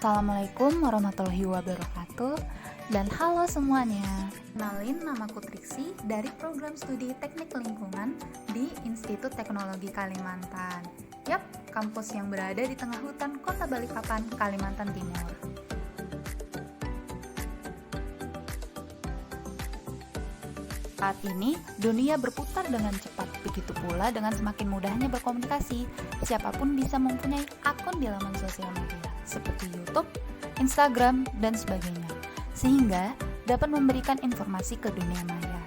Assalamualaikum warahmatullahi wabarakatuh. Dan halo semuanya. Kenalin, namaku Triksi dari program studi Teknik Lingkungan di Institut Teknologi Kalimantan. Yap, kampus yang berada di tengah hutan Kota Balikpapan, Kalimantan Timur. Saat ini, dunia berputar dengan cepat, begitu pula dengan semakin mudahnya berkomunikasi. Siapapun bisa mempunyai akun di laman sosial media, seperti YouTube, Instagram, dan sebagainya, sehingga dapat memberikan informasi ke dunia maya.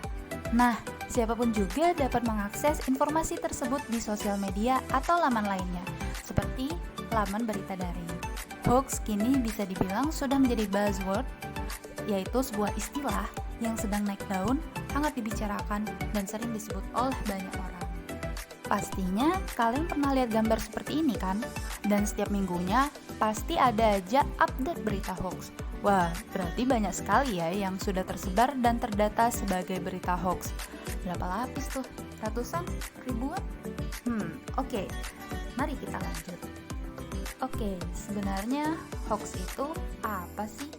Nah, siapapun juga dapat mengakses informasi tersebut di sosial media atau laman lainnya, seperti laman berita daring. Hoax kini bisa dibilang sudah menjadi buzzword, yaitu sebuah istilah yang sedang naik daun, hangat dibicarakan, dan sering disebut oleh banyak orang. Pastinya kalian pernah lihat gambar seperti ini kan? Dan setiap minggunya pasti ada aja update berita hoax. Wah, berarti banyak sekali ya yang sudah tersebar dan terdata sebagai berita hoax. Berapa lapis tuh? Ratusan? Ribuan? Oke. Mari kita lanjut. Oke, sebenarnya hoax itu apa sih?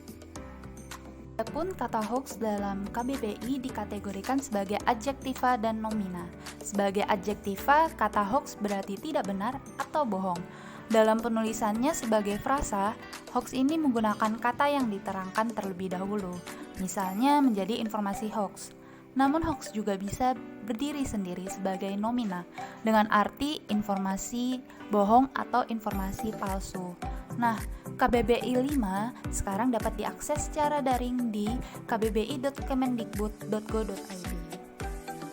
Adapun kata hoax dalam KBBI dikategorikan sebagai adjektiva dan nomina. Sebagai adjektiva, kata hoax berarti tidak benar atau bohong. Dalam penulisannya sebagai frasa, hoax ini menggunakan kata yang diterangkan terlebih dahulu, misalnya menjadi informasi hoax. Namun hoax juga bisa berdiri sendiri sebagai nomina, dengan arti informasi bohong atau informasi palsu. Nah, KBBI 5 sekarang dapat diakses secara daring di kbbi.kemendikbud.go.id.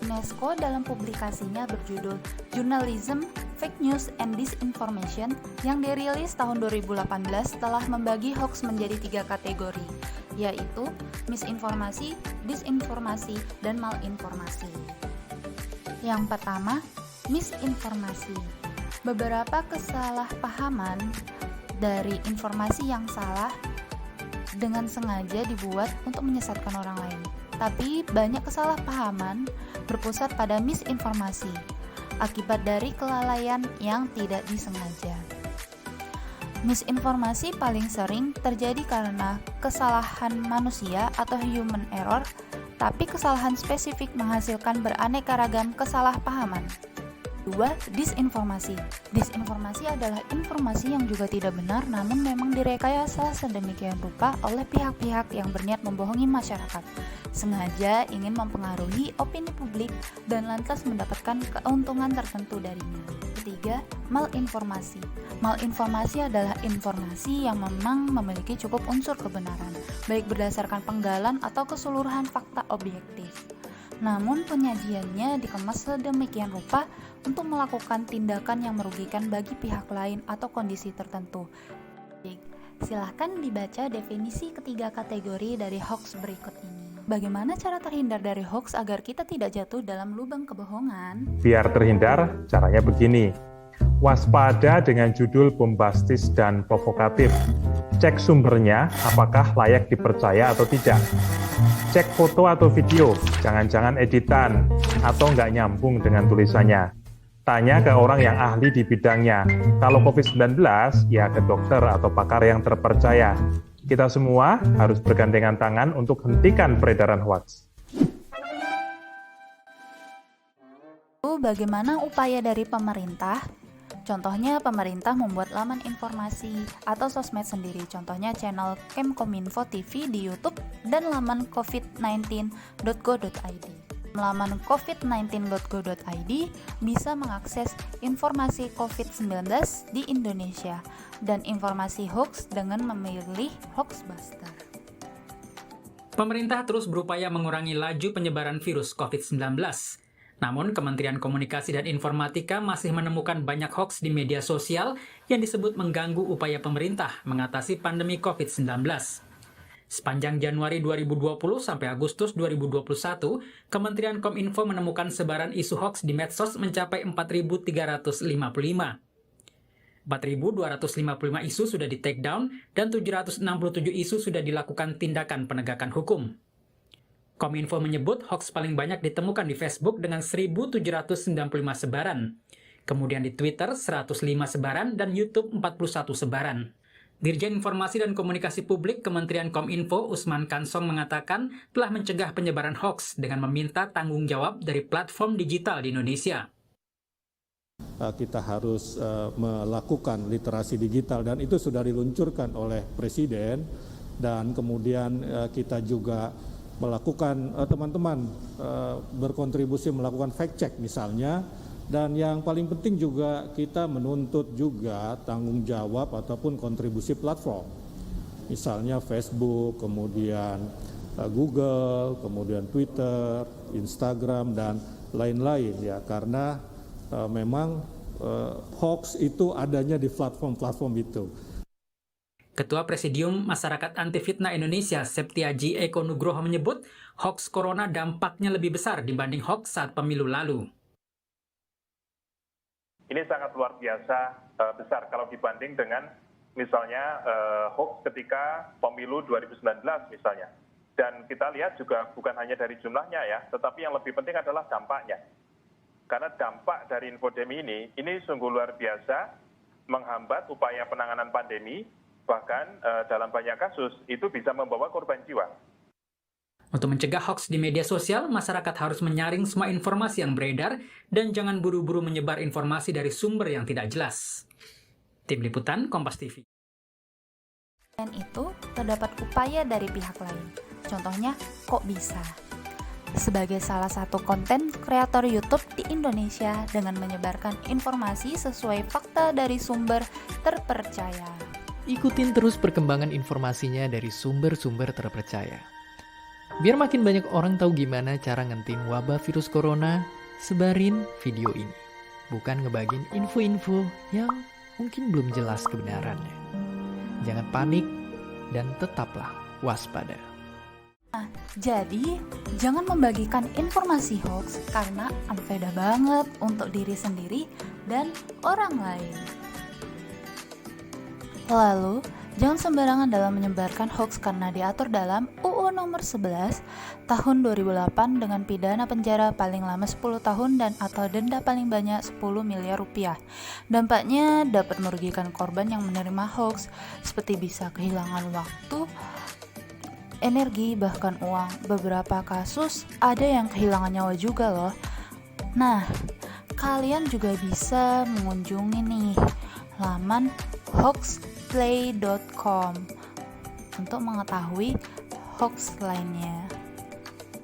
UNESCO dalam publikasinya berjudul Journalism, Fake News and Disinformation yang dirilis tahun 2018 telah membagi hoax menjadi 3 kategori, yaitu misinformasi, disinformasi, dan malinformasi. Yang pertama, misinformasi. Beberapa kesalahpahaman dari informasi yang salah dengan sengaja dibuat untuk menyesatkan orang lain. Tapi banyak kesalahpahaman berpusat pada misinformasi akibat dari kelalaian yang tidak disengaja. Misinformasi paling sering terjadi karena kesalahan manusia atau human error, tapi kesalahan spesifik menghasilkan beraneka ragam kesalahpahaman. 2. Disinformasi. Disinformasi adalah informasi yang juga tidak benar namun memang direkayasa sedemikian rupa oleh pihak-pihak yang berniat membohongi masyarakat, sengaja ingin mempengaruhi opini publik dan lantas mendapatkan keuntungan tertentu darinya. 3. Malinformasi. Malinformasi adalah informasi yang memang memiliki cukup unsur kebenaran, baik berdasarkan penggalan atau keseluruhan fakta objektif. Namun penyajiannya dikemas sedemikian rupa untuk melakukan tindakan yang merugikan bagi pihak lain atau kondisi tertentu. Silahkan dibaca definisi ketiga kategori dari hoax berikut ini. Bagaimana cara terhindar dari hoax agar kita tidak jatuh dalam lubang kebohongan? Biar terhindar, caranya begini. Waspada dengan judul bombastis dan provokatif. Cek sumbernya, apakah layak dipercaya atau tidak. Cek foto atau video, jangan-jangan editan atau nggak nyambung dengan tulisannya. Tanya ke orang yang ahli di bidangnya. Kalau COVID-19, ya ke dokter atau pakar yang terpercaya. Kita semua harus bergandengan tangan untuk hentikan peredaran hoax. Bagaimana upaya dari pemerintah? Contohnya pemerintah membuat laman informasi atau sosmed sendiri, contohnya channel Kemkominfo TV di YouTube dan laman covid19.go.id. Laman covid19.go.id bisa mengakses informasi COVID-19 di Indonesia dan informasi hoax dengan memilih Hoaxbuster. Pemerintah terus berupaya mengurangi laju penyebaran virus COVID-19. Namun, Kementerian Komunikasi dan Informatika masih menemukan banyak hoax di media sosial yang disebut mengganggu upaya pemerintah mengatasi pandemi COVID-19. Sepanjang Januari 2020 sampai Agustus 2021, Kementerian Kominfo menemukan sebaran isu hoax di medsos mencapai 4.355. 4.255 isu sudah di-take down dan 767 isu sudah dilakukan tindakan penegakan hukum. Kominfo menyebut hoax paling banyak ditemukan di Facebook dengan 1.795 sebaran. Kemudian di Twitter 105 sebaran dan YouTube 41 sebaran. Dirjen Informasi dan Komunikasi Publik Kementerian Kominfo Usman Kansong mengatakan telah mencegah penyebaran hoaks dengan meminta tanggung jawab dari platform digital di Indonesia. Kita harus melakukan literasi digital dan itu sudah diluncurkan oleh Presiden, dan kemudian kita juga melakukan teman-teman berkontribusi melakukan fact check misalnya. Dan yang paling penting juga kita menuntut juga tanggung jawab ataupun kontribusi platform. Misalnya Facebook, kemudian Google, kemudian Twitter, Instagram, dan lain-lain ya. Karena memang hoax itu adanya di platform-platform itu. Ketua Presidium Masyarakat Anti Fitnah Indonesia, Septiaji Eko Nugroho menyebut hoax corona dampaknya lebih besar dibanding hoax saat pemilu lalu. Ini sangat luar biasa besar kalau dibanding dengan misalnya hoax ketika pemilu 2019 misalnya. Dan kita lihat juga bukan hanya dari jumlahnya ya, tetapi yang lebih penting adalah dampaknya. Karena dampak dari infodemi ini sungguh luar biasa menghambat upaya penanganan pandemi, bahkan dalam banyak kasus itu bisa membawa korban jiwa. Untuk mencegah hoax di media sosial, masyarakat harus menyaring semua informasi yang beredar dan jangan buru-buru menyebar informasi dari sumber yang tidak jelas. Tim Liputan, Kompas TV. Dan itu terdapat upaya dari pihak lain. Contohnya, kok bisa? Sebagai salah satu konten kreator YouTube di Indonesia dengan menyebarkan informasi sesuai fakta dari sumber terpercaya. Ikutin terus perkembangan informasinya dari sumber-sumber terpercaya. Biar makin banyak orang tahu gimana cara ngentin wabah virus corona, sebarin video ini. Bukan ngebagin info-info yang mungkin belum jelas kebenarannya. Jangan panik dan tetaplah waspada. Nah, jadi jangan membagikan informasi hoax karena unfaedah banget untuk diri sendiri dan orang lain. Lalu, jangan sembarangan dalam menyebarkan hoax karena diatur dalam UU Nomor 11 Tahun 2008 dengan pidana penjara paling lama 10 tahun dan atau denda paling banyak 10 miliar rupiah. Dampaknya dapat merugikan korban yang menerima hoax, seperti bisa kehilangan waktu, energi, bahkan uang. Beberapa kasus ada yang kehilangan nyawa juga loh. Nah, kalian juga bisa mengunjungi nih laman hoaxplay.com untuk mengetahui hoax lainnya.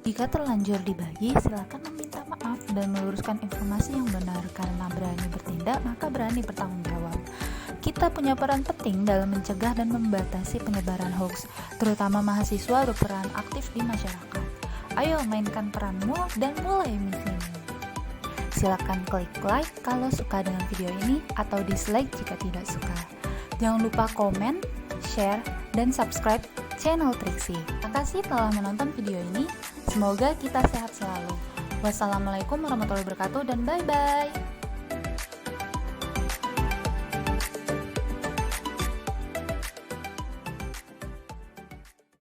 Jika terlanjur dibagi, silakan meminta maaf dan meluruskan informasi yang benar, karena berani bertindak maka berani bertanggung jawab. Kita punya peran penting dalam mencegah dan membatasi penyebaran hoax, terutama mahasiswa berperan aktif di masyarakat. Ayo mainkan peranmu dan mulai misimu. Silakan klik like kalau suka dengan video ini atau dislike jika tidak suka. Jangan lupa komen, share, dan subscribe channel Triksi. Terima kasih telah menonton video ini. Semoga kita sehat selalu. Wassalamualaikum warahmatullahi wabarakatuh dan bye-bye.